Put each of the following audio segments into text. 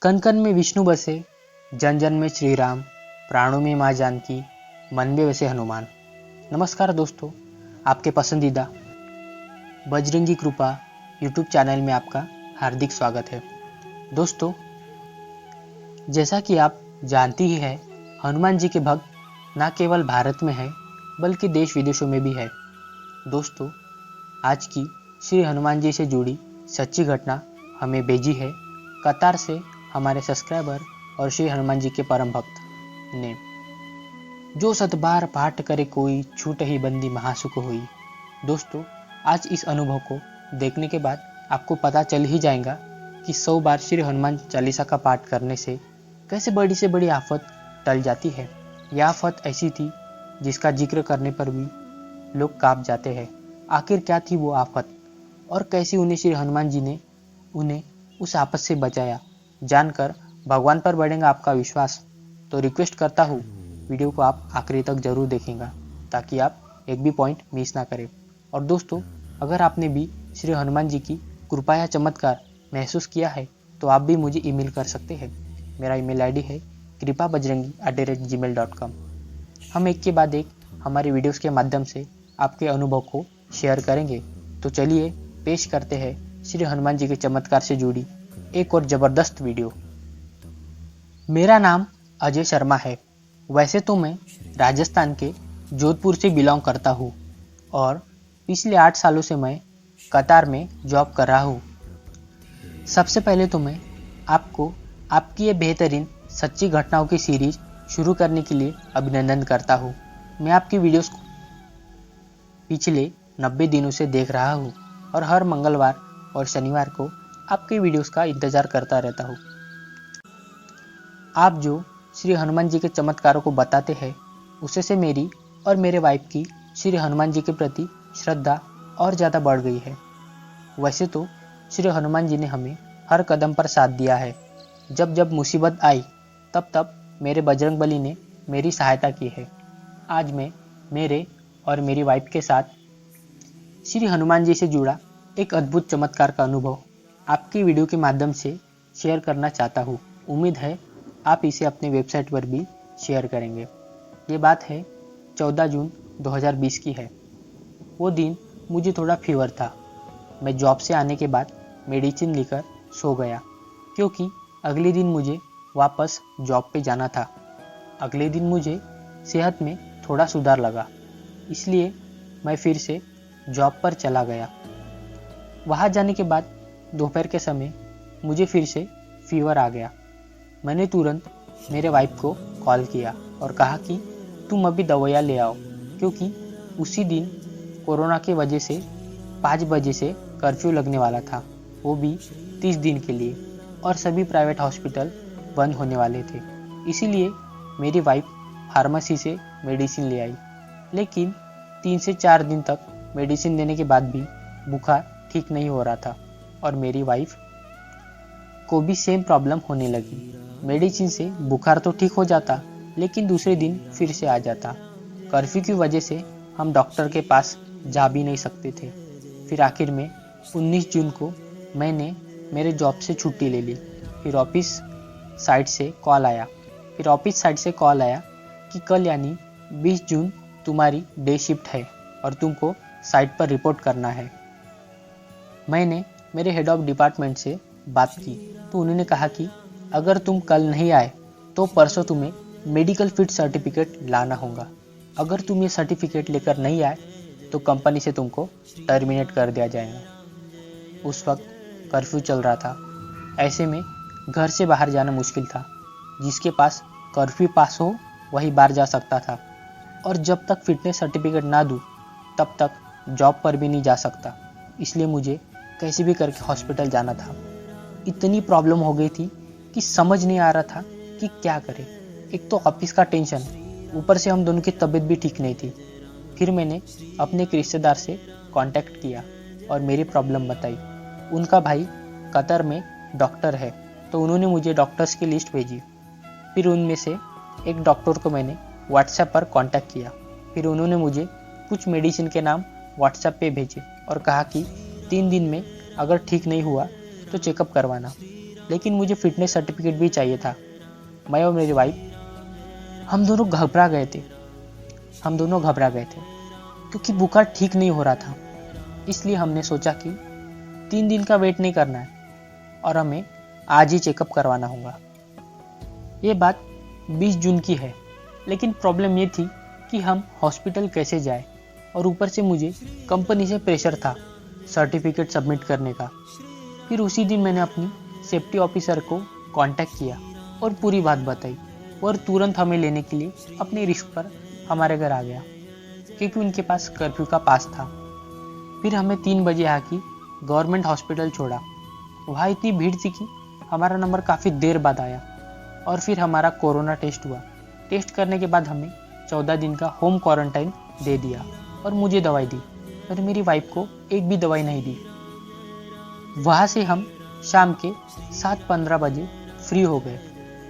कण कण में विष्णु बसे, जन जन में श्री राम, प्राणों में माँ जानकी, मन में बसे हनुमान। नमस्कार दोस्तों, आपके पसंदीदा बजरंगी कृपा यूट्यूब चैनल में आपका हार्दिक स्वागत है। दोस्तों, जैसा कि आप जानती ही हैं, हनुमान जी के भक्त न केवल भारत में है बल्कि देश विदेशों में भी है। दोस्तों, आज की श्री हनुमान जी से जुड़ी सच्ची घटना हमें भेजी है कतार से हमारे सब्सक्राइबर और श्री हनुमान जी के परम भक्त ने। जो सतबार पाठ करे कोई, छूट ही बंदी महासुख हुई। दोस्तों, आज इस अनुभव को देखने के बाद आपको पता चल ही जाएगा कि 100 बार श्री हनुमान चालीसा का पाठ करने से कैसे बड़ी से बड़ी आफत टल जाती है। यह आफत ऐसी थी जिसका जिक्र करने पर भी लोग कांप जाते हैं। आखिर क्या थी वो आफत और कैसे उन्हें श्री हनुमान जी ने उन्हें उस आफत से बचाया, जानकर भगवान पर बढ़ेगा आपका विश्वास। तो रिक्वेस्ट करता हूँ, वीडियो को आप आखिरी तक जरूर देखेंगे ताकि आप एक भी पॉइंट मिस ना करें। और दोस्तों, अगर आपने भी श्री हनुमान जी की कृपा या चमत्कार महसूस किया है तो आप भी मुझे ईमेल कर सकते हैं। मेरा ईमेल आईडी है kripabajrangi@gmail.com। हम एक के बाद एक हमारे वीडियोस के माध्यम से आपके अनुभव को शेयर करेंगे। तो चलिए पेश करते हैं श्री हनुमान जी के चमत्कार से जुड़ी एक और ज़बरदस्त वीडियो। मेरा नाम अजय शर्मा है। वैसे तो मैं राजस्थान के जोधपुर से बिलोंग करता हूँ और पिछले 8 सालों से मैं कतार में जॉब कर रहा हूँ। सबसे पहले तो मैं आपको आपकी ये बेहतरीन सच्ची घटनाओं की सीरीज शुरू करने के लिए अभिनंदन करता हूँ। मैं आपकी वीडियोस को पिछले 90 दिनों से देख रहा हूँ और हर मंगलवार और शनिवार को आपके वीडियोस का इंतज़ार करता रहता हूँ। आप जो श्री हनुमान जी के चमत्कारों को बताते हैं उससे से मेरी और मेरे वाइफ की श्री हनुमान जी के प्रति श्रद्धा और ज़्यादा बढ़ गई है। वैसे तो श्री हनुमान जी ने हमें हर कदम पर साथ दिया है। जब जब मुसीबत आई तब तब मेरे बजरंगबली ने मेरी सहायता की है। आज मैं मेरे और मेरी वाइफ के साथ श्री हनुमान जी से जुड़ा एक अद्भुत चमत्कार का अनुभव आपकी वीडियो के माध्यम से शेयर करना चाहता हूँ। उम्मीद है आप इसे अपने वेबसाइट पर भी शेयर करेंगे। ये बात है 14 जून 2020 की है। वो दिन मुझे थोड़ा फीवर था। मैं जॉब से आने के बाद मेडिसिन लेकर सो गया क्योंकि अगले दिन मुझे वापस जॉब पे जाना था। अगले दिन मुझे सेहत में थोड़ा सुधार लगा, इसलिए मैं फिर से जॉब पर चला गया। वहाँ जाने के बाद दोपहर के समय मुझे फिर से फीवर आ गया। मैंने तुरंत मेरे वाइफ को कॉल किया और कहा कि तुम अभी दवाइयाँ ले आओ, क्योंकि उसी दिन कोरोना की वजह से 5 बजे से कर्फ्यू लगने वाला था, वो भी 30 दिन के लिए, और सभी प्राइवेट हॉस्पिटल बंद होने वाले थे। इसीलिए मेरी वाइफ फार्मेसी से मेडिसिन ले आई, लेकिन 3 से 4 दिन तक मेडिसिन देने के बाद भी बुखार ठीक नहीं हो रहा था और मेरी वाइफ को भी सेम प्रॉब्लम होने लगी। मेडिसिन से बुखार तो ठीक हो जाता, लेकिन दूसरे दिन फिर से आ जाता। कर्फ्यू की वजह से हम डॉक्टर के पास जा भी नहीं सकते थे। फिर आखिर में 19 जून को मैंने मेरे जॉब से छुट्टी ले ली। फिर ऑफिस साइड से कॉल आया कि कल यानी 20 जून तुम्हारी डे शिफ्ट है और तुमको साइट पर रिपोर्ट करना है। मैंने मेरे हेड ऑफ डिपार्टमेंट से बात की तो उन्होंने कहा कि अगर तुम कल नहीं आए तो परसों तुम्हें मेडिकल फिट सर्टिफिकेट लाना होगा। अगर तुम ये सर्टिफिकेट लेकर नहीं आए तो कंपनी से तुमको टर्मिनेट कर दिया जाएगा। उस वक्त कर्फ्यू चल रहा था, ऐसे में घर से बाहर जाना मुश्किल था। जिसके पास कर्फ्यू पास हो वही बाहर जा सकता था, और जब तक फिटनेस सर्टिफिकेट ना दूँ तब तक जॉब पर भी नहीं जा सकता। इसलिए मुझे कैसे भी करके हॉस्पिटल जाना था। इतनी प्रॉब्लम हो गई थी कि समझ नहीं आ रहा था कि क्या करें। एक तो ऑफिस का टेंशन, ऊपर से हम दोनों की तबीयत भी ठीक नहीं थी। फिर मैंने अपने एक रिश्तेदार से कांटेक्ट किया और मेरी प्रॉब्लम बताई। उनका भाई कतर में डॉक्टर है, तो उन्होंने मुझे डॉक्टर्स की लिस्ट भेजी। फिर उनमें से एक डॉक्टर को मैंने व्हाट्सएप पर कांटेक्ट किया। फिर उन्होंने मुझे कुछ मेडिसिन के नाम व्हाट्सएप पे भेजे और कहा कि 3 दिन में अगर ठीक नहीं हुआ तो चेकअप करवाना। लेकिन मुझे फिटनेस सर्टिफिकेट भी चाहिए था। मैं और मेरी वाइफ हम दोनों घबरा गए थे क्योंकि बुखार ठीक नहीं हो रहा था। इसलिए हमने सोचा कि 3 दिन का वेट नहीं करना है और हमें आज ही चेकअप करवाना होगा। ये बात 20 जून की है, लेकिन प्रॉब्लम ये थी कि हम हॉस्पिटल कैसे जाएं, और ऊपर से मुझे कंपनी से प्रेशर था सर्टिफिकेट सबमिट करने का। फिर उसी दिन मैंने अपनी सेफ्टी ऑफिसर को कांटेक्ट किया और पूरी बात बताई, और तुरंत हमें लेने के लिए अपनी रिस्क पर हमारे घर आ गया, क्योंकि उनके पास कर्फ्यू का पास था। फिर हमें 3 बजे आके गवर्नमेंट हॉस्पिटल छोड़ा। वहाँ इतनी भीड़ थी कि हमारा नंबर काफ़ी देर बाद आया, और फिर हमारा कोरोना टेस्ट हुआ। टेस्ट करने के बाद हमें 14 दिन का होम क्वारंटाइन दे दिया और मुझे दवाई दी, और मेरी वाइफ को एक भी दवाई नहीं दी। वहाँ से हम शाम के 7:15 बजे फ्री हो गए,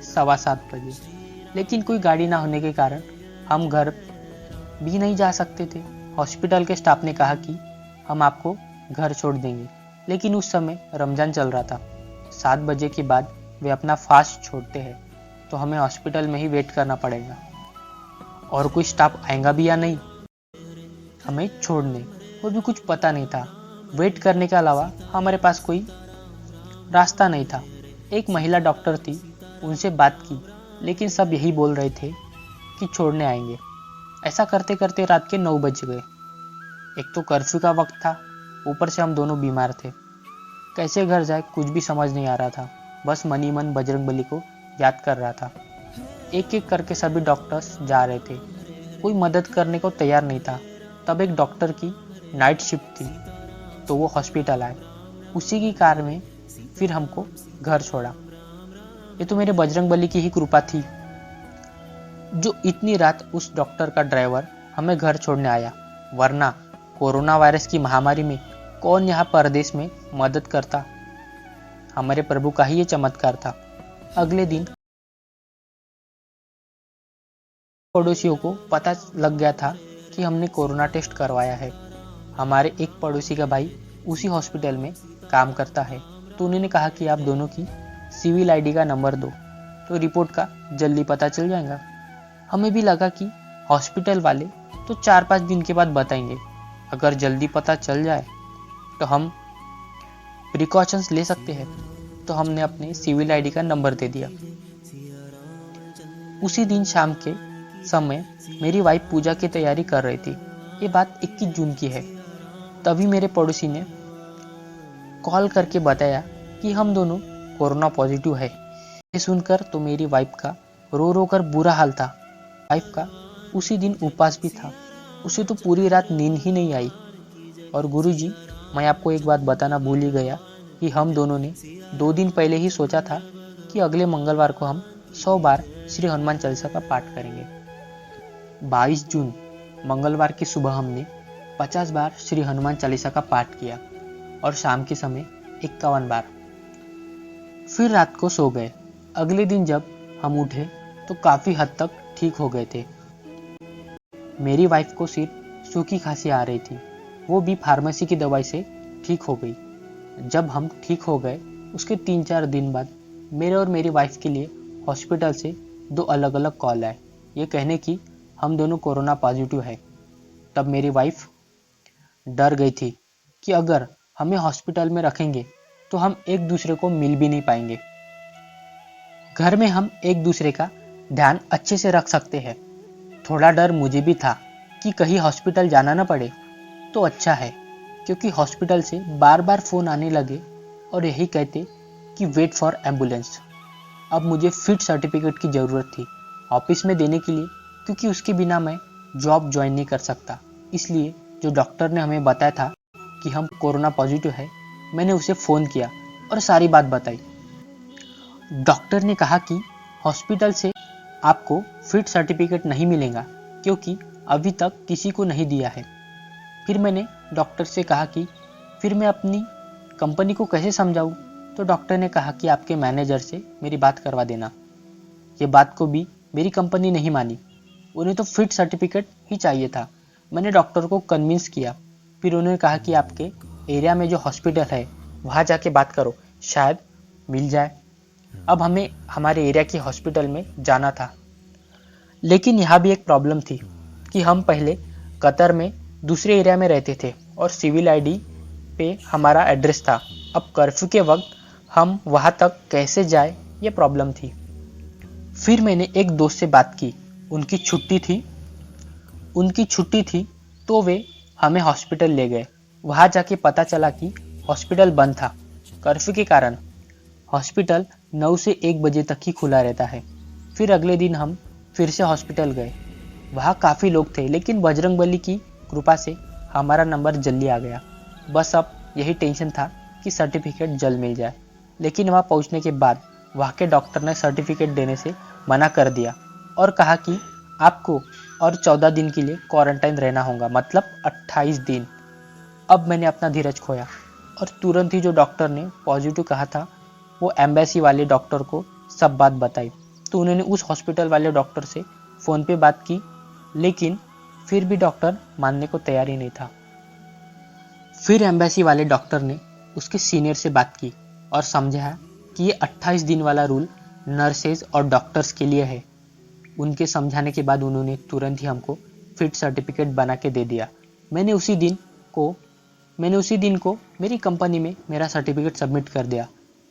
7:15 बजे। लेकिन कोई गाड़ी ना होने के कारण हम घर भी नहीं जा सकते थे। हॉस्पिटल के स्टाफ ने कहा कि हम आपको घर छोड़ देंगे, लेकिन उस समय रमज़ान चल रहा था। 7 बजे के बाद वे अपना फास्ट छोड़ते हैं, तो हमें हॉस्पिटल में ही वेट करना पड़ेगा, और कोई स्टाफ आएगा भी या नहीं हमें छोड़ने, वो भी कुछ पता नहीं था। वेट करने के अलावा हमारे पास कोई रास्ता नहीं था। एक महिला डॉक्टर थी, उनसे बात की, लेकिन सब यही बोल रहे थे कि छोड़ने आएंगे। ऐसा करते करते रात के 9 बज गए। एक तो कर्फ्यू का वक्त था, ऊपर से हम दोनों बीमार थे। कैसे घर जाए कुछ भी समझ नहीं आ रहा था। बस मन ही मन बजरंगबली को याद कर रहा था। एक एक करके सभी डॉक्टर्स जा रहे थे, कोई मदद करने को तैयार नहीं था। तब एक डॉक्टर की नाइट शिफ्ट थी, तो वो हॉस्पिटल आए। उसी की कार में फिर हमको घर छोड़ा। ये तो मेरे बजरंगबली की ही कृपा थी, जो इतनी रात उस डॉक्टर का ड्राइवर हमें घर छोड़ने आया, वरना कोरोना वायरस की महामारी में कौन यहाँ परदेश में मदद करता। हमारे प्रभु का ही ये चमत्कार था। अगले दिन पड़ोसियों को पता लग गया था कि हमने कोरोना टेस्ट करवाया है। हमारे एक पड़ोसी का भाई उसी हॉस्पिटल में काम करता है, तो उन्होंने कहा कि आप दोनों की सिविल आईडी का नंबर दो, तो रिपोर्ट का जल्दी पता चल जाएगा। हमें भी लगा कि हॉस्पिटल वाले तो 4-5 दिन के बाद बताएंगे, अगर जल्दी पता चल जाए तो हम प्रिकॉशंस ले सकते हैं। तो हमने अपने सिविल आईडी का नंबर दे दिया। उसी दिन शाम के समय मेरी वाइफ पूजा की तैयारी कर रही थी। ये बात 21 जून की है। तभी मेरे पड़ोसी ने कॉल करके बताया कि हम दोनों कोरोना पॉजिटिव है। ये सुनकर तो मेरी वाइफ का रो रो कर बुरा हाल था। वाइफ का उसी दिन उपवास भी था, उसे तो पूरी रात नींद ही नहीं आई। और गुरुजी, मैं आपको एक बात बताना भूल ही गया कि हम दोनों ने 2 दिन पहले ही सोचा था कि अगले मंगलवार को हम 100 बार श्री हनुमान चालीसा का पाठ करेंगे। 22 जून मंगलवार की सुबह हमने 50 बार श्री हनुमान चालीसा का पाठ किया, और शाम के समय 51 बार। फिर रात को सो गए। अगले दिन जब हम उठे तो काफ़ी हद तक ठीक हो गए थे। मेरी वाइफ को सिर्फ सूखी खांसी आ रही थी, वो भी फार्मेसी की दवाई से ठीक हो गई। जब हम ठीक हो गए उसके 3-4 दिन बाद मेरे और मेरी वाइफ के लिए हॉस्पिटल से 2 अलग अलग कॉल आए, ये कहने की हम दोनों कोरोना पॉजिटिव है। तब मेरी वाइफ डर गई थी कि अगर हमें हॉस्पिटल में रखेंगे तो हम एक दूसरे को मिल भी नहीं पाएंगे। घर में हम एक दूसरे का ध्यान अच्छे से रख सकते हैं। थोड़ा डर मुझे भी था कि कहीं हॉस्पिटल जाना ना पड़े, तो अच्छा है, क्योंकि हॉस्पिटल से बार बार फ़ोन आने लगे और यही कहते कि वेट फॉर एम्बुलेंस। अब मुझे फिट सर्टिफिकेट की ज़रूरत थी ऑफिस में देने के लिए, क्योंकि उसके बिना मैं जॉब ज्वाइन नहीं कर सकता। इसलिए जो डॉक्टर ने हमें बताया था कि हम कोरोना पॉजिटिव है, मैंने उसे फ़ोन किया और सारी बात बताई। डॉक्टर ने कहा कि हॉस्पिटल से आपको फिट सर्टिफिकेट नहीं मिलेगा, क्योंकि अभी तक किसी को नहीं दिया है। फिर मैंने डॉक्टर से कहा कि फिर मैं अपनी कंपनी को कैसे समझाऊं, तो डॉक्टर ने कहा कि आपके मैनेजर से मेरी बात करवा देना। ये बात को भी मेरी कंपनी नहीं मानी, उन्हें तो फिट सर्टिफिकेट ही चाहिए था। मैंने डॉक्टर को कन्विंस किया। फिर उन्होंने कहा कि आपके एरिया में जो हॉस्पिटल है वहाँ जाके बात करो, शायद मिल जाए। अब हमें हमारे एरिया की हॉस्पिटल में जाना था। लेकिन यहाँ भी एक प्रॉब्लम थी कि हम पहले कतर में दूसरे एरिया में रहते थे और सिविल आईडी पे हमारा एड्रेस था। अब कर्फ्यू के वक्त हम वहाँ तक कैसे जाए, ये प्रॉब्लम थी। फिर मैंने एक दोस्त से बात की, उनकी छुट्टी थी तो वे हमें हॉस्पिटल ले गए। वहाँ जाके पता चला कि हॉस्पिटल बंद था कर्फ्यू के कारण। हॉस्पिटल 9 से 1 बजे तक ही खुला रहता है। फिर अगले दिन हम फिर से हॉस्पिटल गए। वहाँ काफ़ी लोग थे, लेकिन बजरंगबली की कृपा से हमारा नंबर जल्दी आ गया। बस अब यही टेंशन था कि सर्टिफिकेट जल्द मिल जाए। लेकिन वहाँ पहुँचने के बाद वहाँ के डॉक्टर ने सर्टिफिकेट देने से मना कर दिया और कहा कि आपको और 14 दिन के लिए क्वारंटाइन रहना होगा, मतलब 28 दिन। अब मैंने अपना धीरज खोया और तुरंत ही जो डॉक्टर ने पॉजिटिव कहा था वो एम्बेसी वाले डॉक्टर को सब बात बताई। तो उन्होंने उस हॉस्पिटल वाले डॉक्टर से फ़ोन पे बात की, लेकिन फिर भी डॉक्टर मानने को तैयार ही नहीं था। फिर एम्बेसी वाले डॉक्टर ने उसके सीनियर से बात की और समझाया कि ये 28 दिन वाला रूल नर्सेज और डॉक्टर्स के लिए है। उनके समझाने के बाद उन्होंने तुरंत ही हमको फिट सर्टिफिकेट बना के दे दिया। मैंने उसी दिन को मेरी कंपनी में मेरा सर्टिफिकेट सबमिट कर दिया।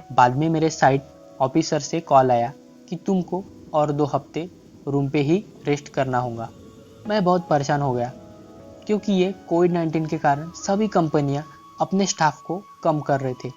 बाद में मेरे साइट ऑफिसर से कॉल आया कि तुमको और 2 हफ्ते रूम पे ही रेस्ट करना होगा। मैं बहुत परेशान हो गया क्योंकि ये कोविड-19 के कारण सभी कंपनियां अपने स्टाफ को कम कर रहे थे।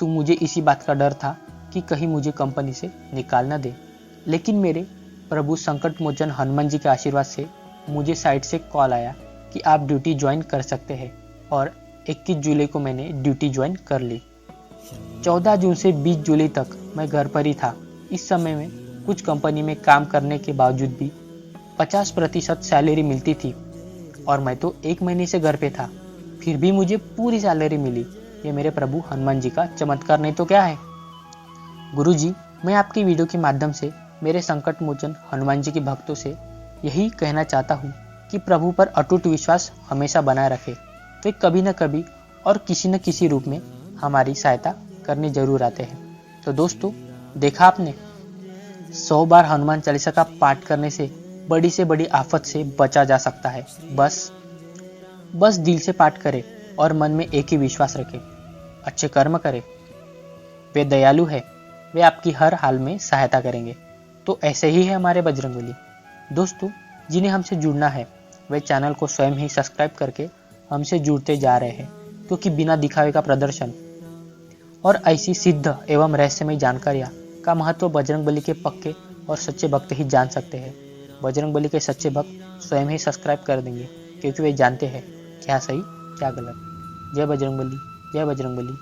तो मुझे इसी बात का डर था कि कहीं मुझे कंपनी से निकाल ना दे। लेकिन मेरे प्रभु संकट मोचन हनुमान जी के आशीर्वाद से मुझे साइट से कॉल आया कि आप ड्यूटी ज्वाइन कर सकते हैं और 21 जुलाई को मैंने ड्यूटी ज्वाइन कर ली। 14 जून से 20 जुलाई तक मैं घर पर ही था। इस समय में कुछ कंपनी में काम करने के बावजूद भी 50% सैलरी मिलती थी और मैं तो 1 महीने से घर पे था, फिर भी मुझे पूरी सैलरी मिली। ये मेरे प्रभु हनुमान जी का चमत्कार नहीं तो क्या है। गुरुजी, मैं आपकी वीडियो के माध्यम से मेरे संकट मोचन हनुमान जी के भक्तों से यही कहना चाहता हूँ कि प्रभु पर अटूट विश्वास हमेशा बनाए रखें। वे कभी न कभी और किसी न किसी रूप में हमारी सहायता करने जरूर आते हैं। तो दोस्तों, देखा आपने, 100 बार हनुमान चालीसा का पाठ करने से बड़ी आफत से बचा जा सकता है। बस दिल से पाठ करें और मन में एक ही विश्वास रखें, अच्छे कर्म करें। वे दयालु है, वे आपकी हर हाल में सहायता करेंगे। तो ऐसे ही है हमारे बजरंगबली। दोस्तों, जिन्हें हमसे जुड़ना है वे चैनल को स्वयं ही सब्सक्राइब करके हमसे जुड़ते जा रहे हैं, क्योंकि बिना दिखावे का प्रदर्शन और ऐसी सिद्ध एवं रहस्यमय जानकारियाँ का महत्व बजरंगबली के पक्के और सच्चे भक्त ही जान सकते हैं। बजरंगबली के सच्चे भक्त स्वयं ही सब्सक्राइब कर देंगे, क्योंकि वे जानते हैं क्या सही क्या गलत। जय बजरंगबली, जय बजरंगबली।